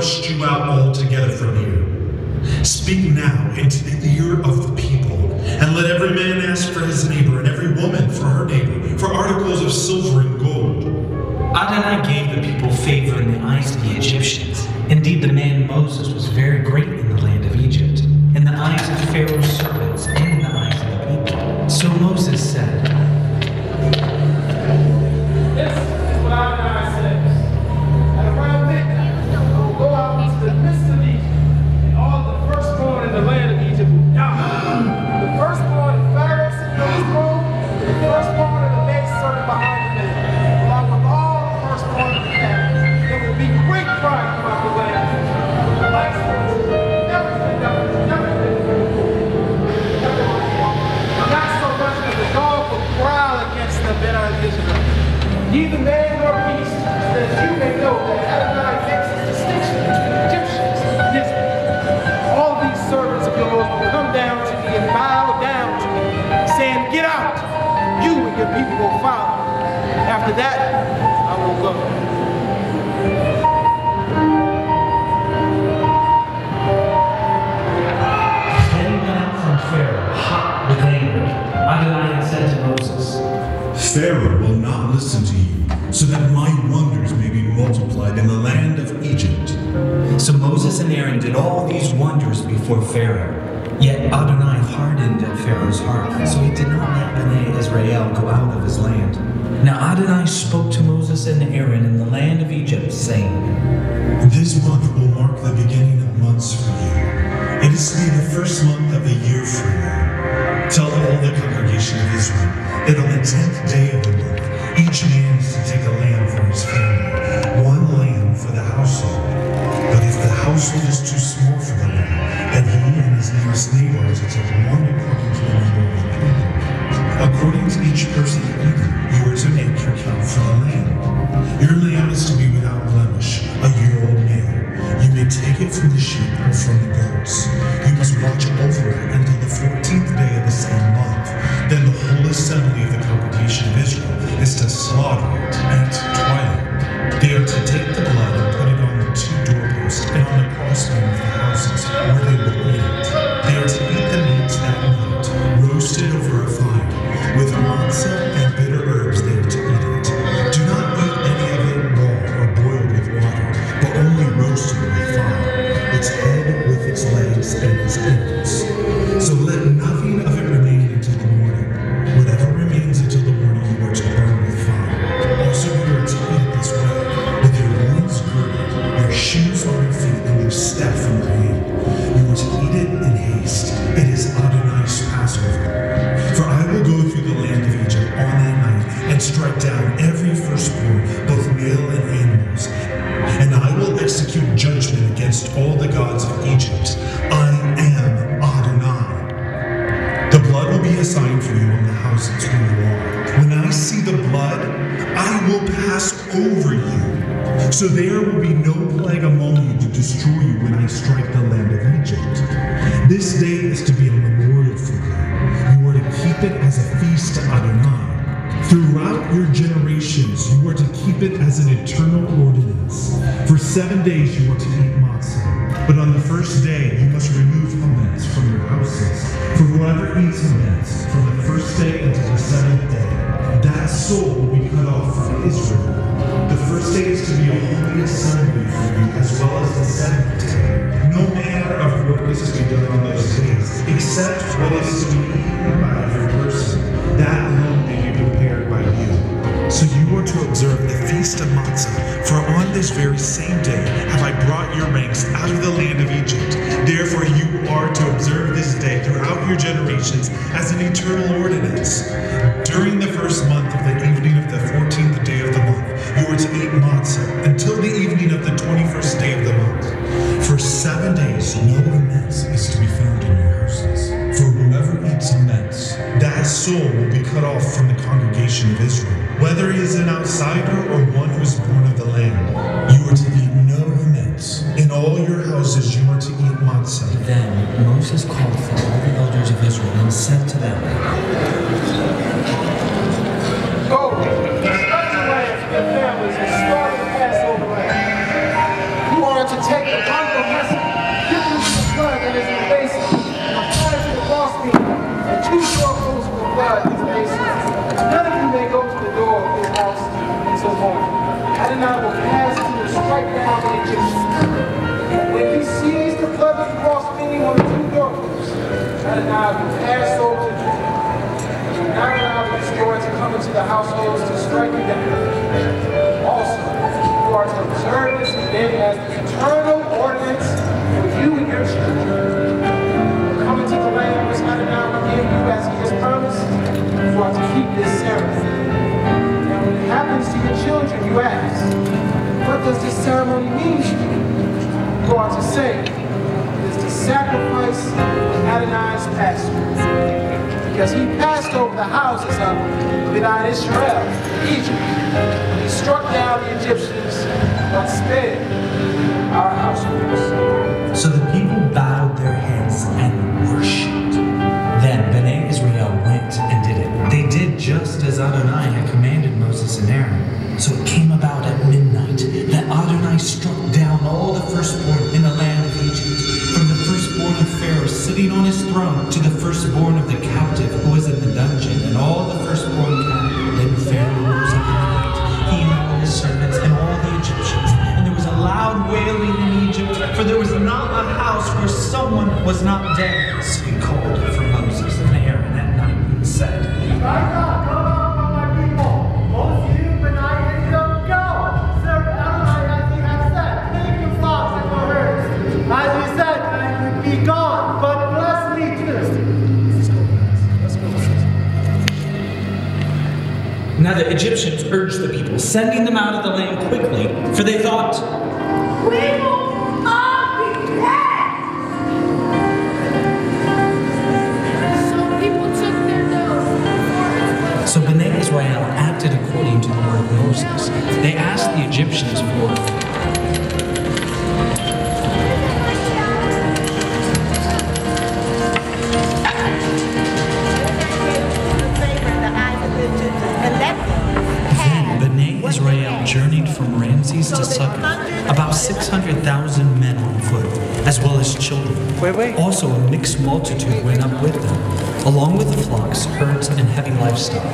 thrust you out altogether from here. Speak now into the ear of the people, and let every man ask for his neighbor, and every woman for her neighbor, for articles of silver and gold. Adonai gave the people favor in the eyes of the Egyptians. Indeed, the man Moses was very great in the land of Egypt, in the eyes of Pharaoh's servants, and in the eyes of the people. So Moses said, "This is what Adonai says. At around midnight, I will go out into the midst of Egypt, and all the firstborn in the land of Egypt will die. The firstborn of Pharaoh sitting on his throne, and the firstborn of the maidservant behind the man, along with all the firstborn of the cattle. There will be great crying throughout the land. Like never not so much as the dog will growl against the men of Israel. Neither man nor beast, that you may know that Adonai makes his distinction between Egyptians and Israel. All these servants of yours will come down to me and bow down to me, saying, 'Get out, you and your people will follow.' After that, I will go." Then he went out from Pharaoh, hot with anger. Adonai had said to Moses, Pharaoh will not listen to you, so that my wonders may be multiplied in the land of Egypt. So Moses and Aaron did all these wonders before Pharaoh. Yet Adonai hardened Pharaoh's heart, so he did not let Bnei Israel go out of his land. Now Adonai spoke to Moses and Aaron in the land of Egypt, saying, This month will mark the beginning of months for you. It is to be the first month of the year for you. Tell all the congregation of Israel that on the 10th day of the month, each man is to take a lamb for his family, one lamb for the household. But if the household is too small for the lamb, then he and his nearest neighbor are to take one according to the number of the people. According to each person eating, you are to make your count for the lamb. Your lamb is to be without blemish, a year-old male. You may take it from the sheep or from the goats. You must watch over it until the 14th day of the same month. Then the whole assembly of the congregation of Israel is to slaughter it at twilight. They are to take the blood and put it on the two doorposts and on the crossbeam of the houses where they will eat it. They are to eat the meat that night, roasted over a fire. With matzah and bitter herbs they are to eat it. Do not eat any of it raw or boiled with water, but only roasted with fire, its head with its legs and its innards. So let nothing of it remain until the morning. Whatever remains until the morning you are to burn with fire. Also you are to eat it this way, with your loins girded, your shoes on your feet, and your staff in your hand. You are to eat it in haste. It is Adonai's Passover. For I will go through the land of Egypt on that night and strike down every firstborn, both male and animals. And I will execute judgment against all the gods of Egypt. I am Adonai. The blood will be a sign for you on the houses where you are. When I see the blood, I will pass over you. So there will be no plague among you to destroy you when I strike the land of Egypt. This day is to be a memorial for you. You are to keep it as a feast to Adonai. Throughout your generations, you are to keep it as an eternal ordinance. For 7 days you are to eat matzah, but on the first day you must remove chametz from your houses. For whoever eats chametz from the first day until the 7th day, that soul will be cut off from Israel. The first day is to be a holy assembly for you, as well as the 7th day. No manner of work is to be done on those days, except what is to be eaten by every person. That alone may be prepared by you. So you are to observe the Feast of Matzah, for on this very same day have I brought your ranks out of the land of Egypt. Therefore you are to observe this day throughout your generations as an eternal ordinance. During the first month of the evening of the 14th day of the month, you are to eat matzah until the evening of the 21st day of the month. For 7 days no immense is to be found in your houses. For whoever eats immense, that soul will be cut off from the congregation of Israel. Whether he is an outsider or one who is born of the land, you are to eat no immense. In all your houses you are to eat matzah. Then Moses called for all the elders of Israel and said to them, Go, select your lambs for your families and slaughter the Passover lamb. You are to take the Adonai will pass over to Judah. He will not allow the destroyer to come into the households to strike you down. Also, you are to observe this event as the eternal ordinance for you and your children. Come into the land which Adonai will give you as he has promised. You are to keep this ceremony. Now, when it happens to your children, you ask, what does this ceremony mean to you? You are to say, the sacrifice of Adonai's Passover, because he passed over the houses of Bnei Israel, Egypt. He struck down the Egyptians, but spared our households. So the people bowed their heads and worshipped. Then Bnei Israel went and did it. They did just as Adonai had commanded Moses and Aaron. So it came about at midnight that Adonai struck down all the firstborn in the land of Egypt, from the firstborn of Pharaoh sitting on his throne to the firstborn of the captive who was in the dungeon, and all the firstborn cattle. Then Pharaoh rose up in the night, he and all his servants and all the Egyptians, and there was a loud wailing in Egypt, for there was not a house where someone was not dead. So he called for Moses and Aaron at night and said, Rise up, come out from my people. Both you, Bnei Israel, go. Serve Adonai as he has said. Take your flocks and your herds. As he said, and you be gone, but bless me too. Now the Egyptians urged the people, sending them out of the land quickly, for they thought, We will all be dead. So people took their nose. So Bnei Israel acted according to the word of Moses. They asked the Egyptians for Bnei Israel journeyed from Ramses to Succoth, about 600,000 men on foot, as well as children. Also a mixed multitude went up with them, along with the flocks, herds, and heavy livestock.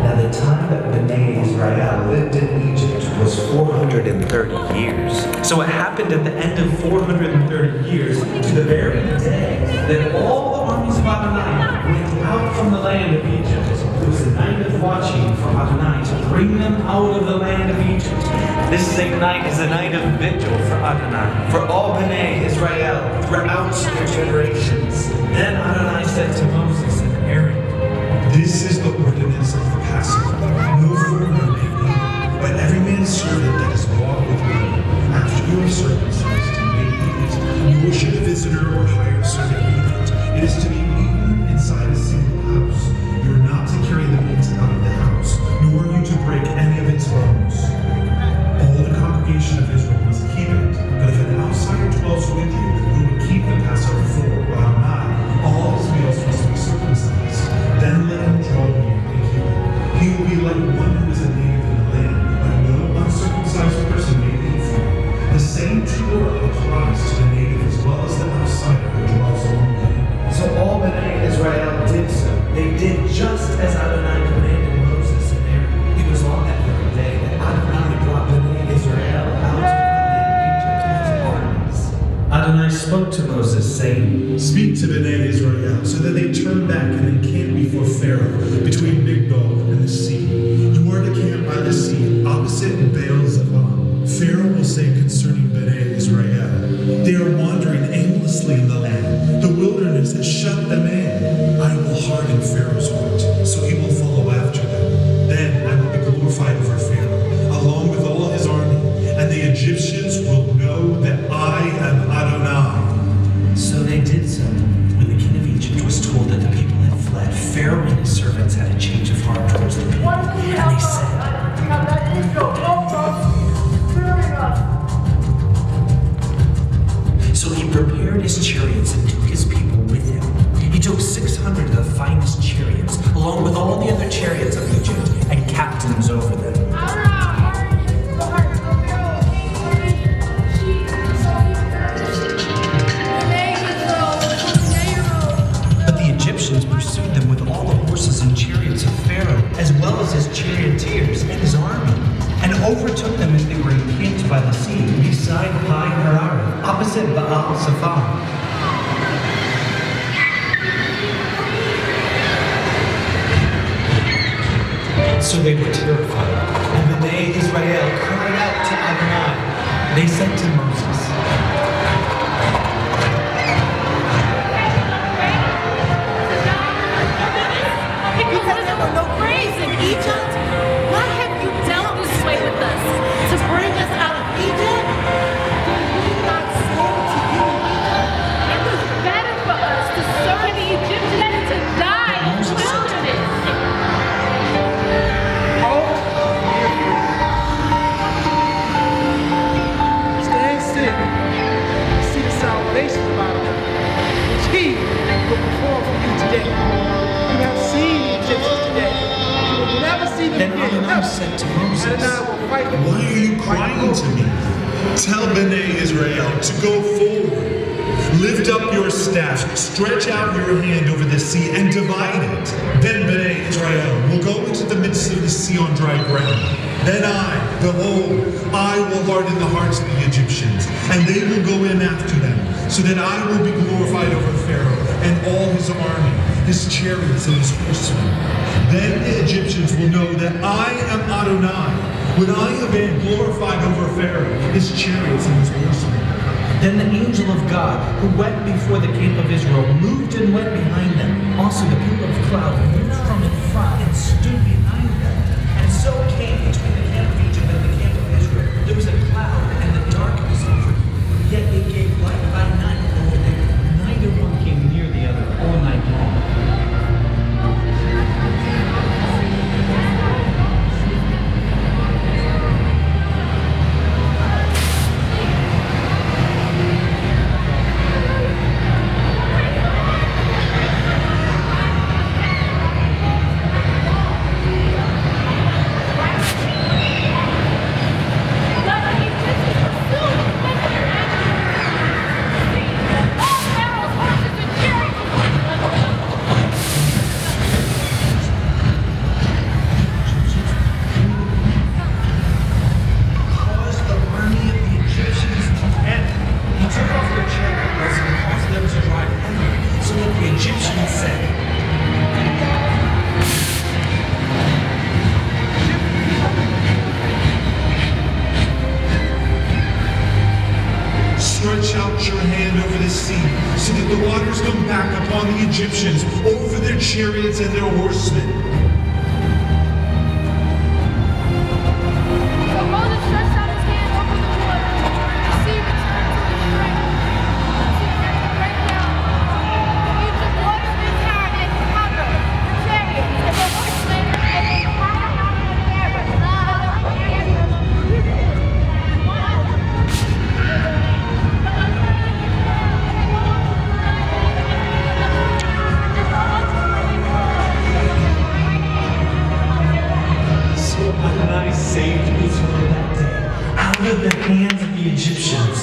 Now the time that Bnei Israel lived in Egypt was 430 years. So it happened at the end of 430 years, to the very day that all the armies of Adonai went out from the land of Egypt. It was the night of watching for Adonai to bring them out of the land of Egypt. This same night is a night of vigil for Adonai, for all Bnei Israel throughout their generations. Then Adonai said to Moses and Aaron, This is the ordinance of the Passover. No foreigner may eat, but every man's servant that is bought with money, after you are circumcised, may eat it. Nor should a visitor or hired servant eat it. It is to be eaten inside a single house. You are not to carry the meat out of the house, nor are you to break any of its bones. All the congregation of Israel must keep it, but if an outsider dwells with you, who would keep the Passover for Adonai, all his meals must be circumcised. Then let him draw near and keep it. He will be like one who is a native in the land, but no uncircumcised person may eat from it. The same Torah applies to the native as well as the outsider who dwells among you. So all Bnei Israel did so. They did just as Adonai commanded Moses and Aaron. It was on that very day that Adonai brought Bnei Israel out of the land of Egypt as armies. Adonai spoke to Moses, saying, Speak to Bnei Israel, so that they turn back and encamp before Pharaoh, between Migdol and the sea. You are to camp by the sea, opposite Baal-Zephon. Pharaoh will say concerning Bnei Israel, they are wandering aimlessly in the land. The wilderness has shut them in. I will harden Pharaoh's heart, so he will follow after them. Then I will be glorified over Pharaoh, along with all his army, and the Egyptians will know that I am Adonai. So they did so. When the king of Egypt was told that the people had fled, Pharaoh and his servants had a change of heart towards the people. And they said, so he prepared his chariots and took his people with him. He them as they were encamped by the sea, beside Pi Hahiroth, opposite Baal Zephon. So they were terrified, and Bnei Israel cried out to Adonai. They said to Moses, because there were no graves in Egypt, why have you dealt this way with us? To bring us out of Egypt? Did we not say to you, it was better for us to serve the Egyptians than to die in the wilderness? Stand still. See the salvation of our God, which He will perform for you today. You have seen the Egyptians today. You will never see them Then again. Adonai said to Moses, Adonai will fight for Why are you crying to me? Tell Bnei Israel to go forward. Lift up your staff, stretch out your hand over the sea, and divide it. Then Bnei Israel will go into the midst of the sea on dry ground. Then behold, I will harden the hearts of the Egyptians, and they will go in after them, so that I will be glorified over Pharaoh and all his army, his chariots and his horsemen. Then the Egyptians will know that I am Adonai, when I have been glorified over Pharaoh, his chariots and his horsemen. Then the angel of God, who went before the camp of Israel, moved and went behind them. Also the pillar of cloud moved from in front and stood behind them. And so came between the camp of Egypt and the camp of Israel. There was a cloud and the darkness over it. Yet it gave light by night over them. Neither one came near the other all night long. Stretch out your hand over the sea, so that the waters come back upon the Egyptians, over their chariots and their horsemen. So Moses stretched out his hand over the water. The sea returned to the strength. The sea began to break down. Egypt ordered his chariots to cover the chariots and the horsemen, and they piled out on their So Adonai saved Israel that day out of the hands of the Egyptians.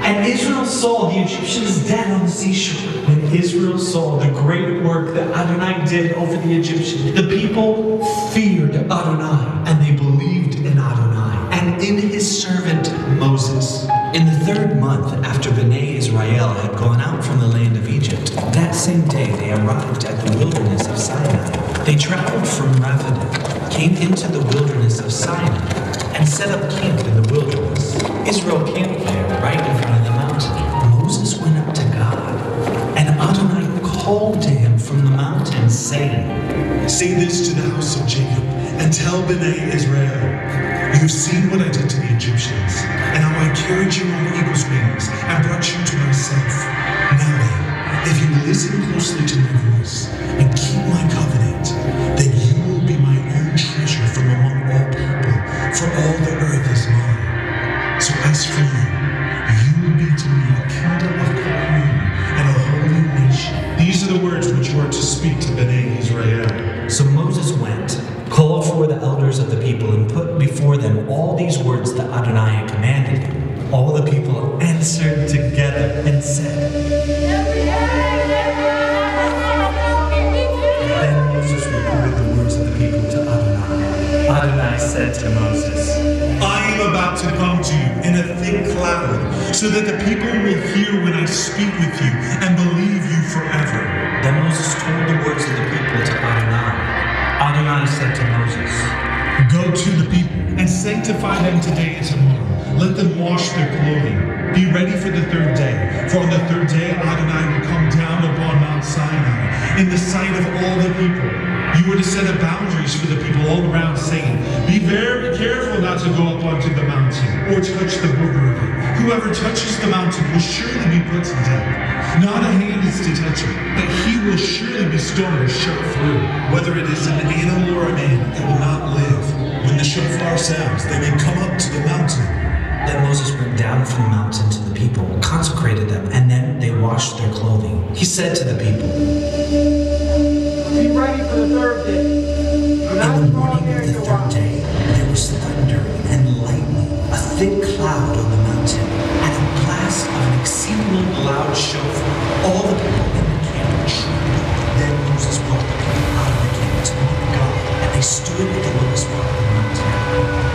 And Israel saw the Egyptians dead on the seashore. When Israel saw the great work that Adonai did over the Egyptians, the people feared Adonai, and they believed in Adonai and in his servant Moses. In the 3rd month after Bnei Israel had gone out from the land of Egypt, that same day they arrived at the wilderness of Sinai. They traveled from Rephidim, came into the wilderness of Sinai, and set up camp in the wilderness. Israel camped there, right in front of the mountain. Moses went up to God, and Adonai called to him from the mountain, saying, Say this to the house of Jacob, and tell Bnei Israel, you have seen what I did to the Egyptians, and how I carried you on eagle's wings and brought you to myself. Now then, if you listen closely to my voice and keep my covenant, then you will be my own treasure from among all people, for all the earth is mine. So as for you, you will be to me a kingdom of Kohanim and a holy nation. These are the words which you are to speak to Bnei Israel. So Moses went, called for the elders of the people, and put before them all these words that Adonai had commanded him. All the people answered together and said, Then Moses reported the words of the people to Adonai. Adonai said to Moses, I am about about to come to you in a thick cloud, so that the people will hear when I speak with you and believe you forever. Then Moses told the words of the people to Adonai. Adonai said to Moses, Go to the people and sanctify them today and tomorrow. Let them wash their clothing. Be ready for the third day. For on the third day Adonai will come down upon Mount Sinai in the sight of all the people. You were to set up boundaries for the people all around, saying, Be very careful not to go up onto the mountain or touch the border of it. Whoever touches the mountain will surely be put to death. Not a hand is to touch it, but he will surely be stoned or shot through. Whether it is an animal or a man, it will not live. When the shofar sounds, they may come up to the mountain. Then Moses went down from the mountain to the people, consecrated them, and then they washed their clothing. He said to the people, Be ready for the third day. In the morning of the third day, there was thunder and lightning, a thick cloud on the mountain, and a blast of an exceedingly loud shofar. All the people in the camp trembled. Then Moses brought the people out of the camp to meet God, and they stood at the lowest part of the mountain.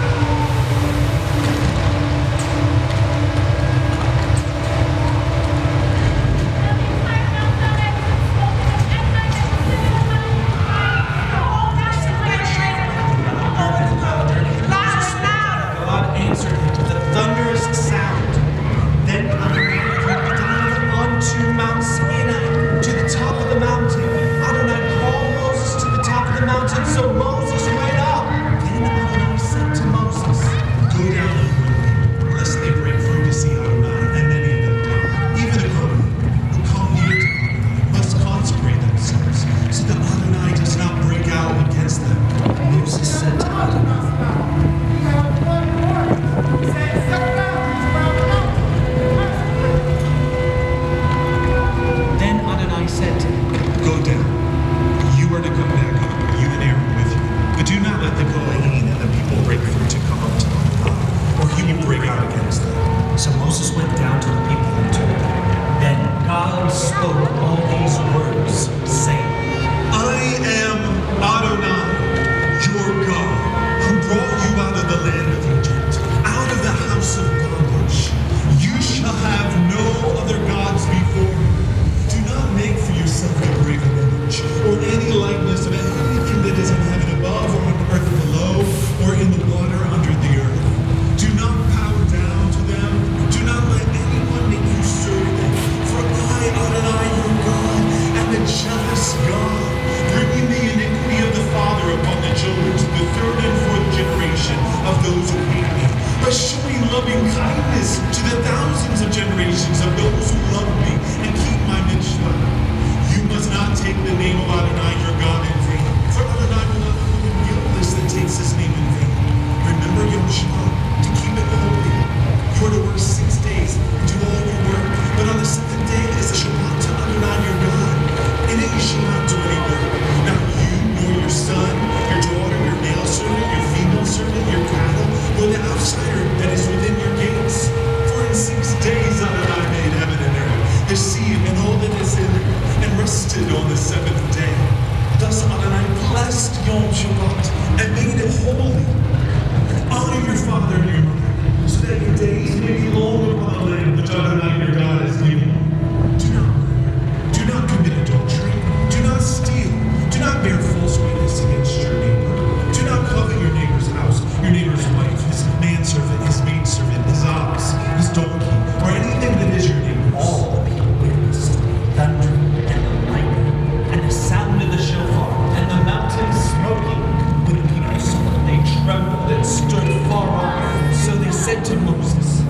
Stood far off. So they said to Moses,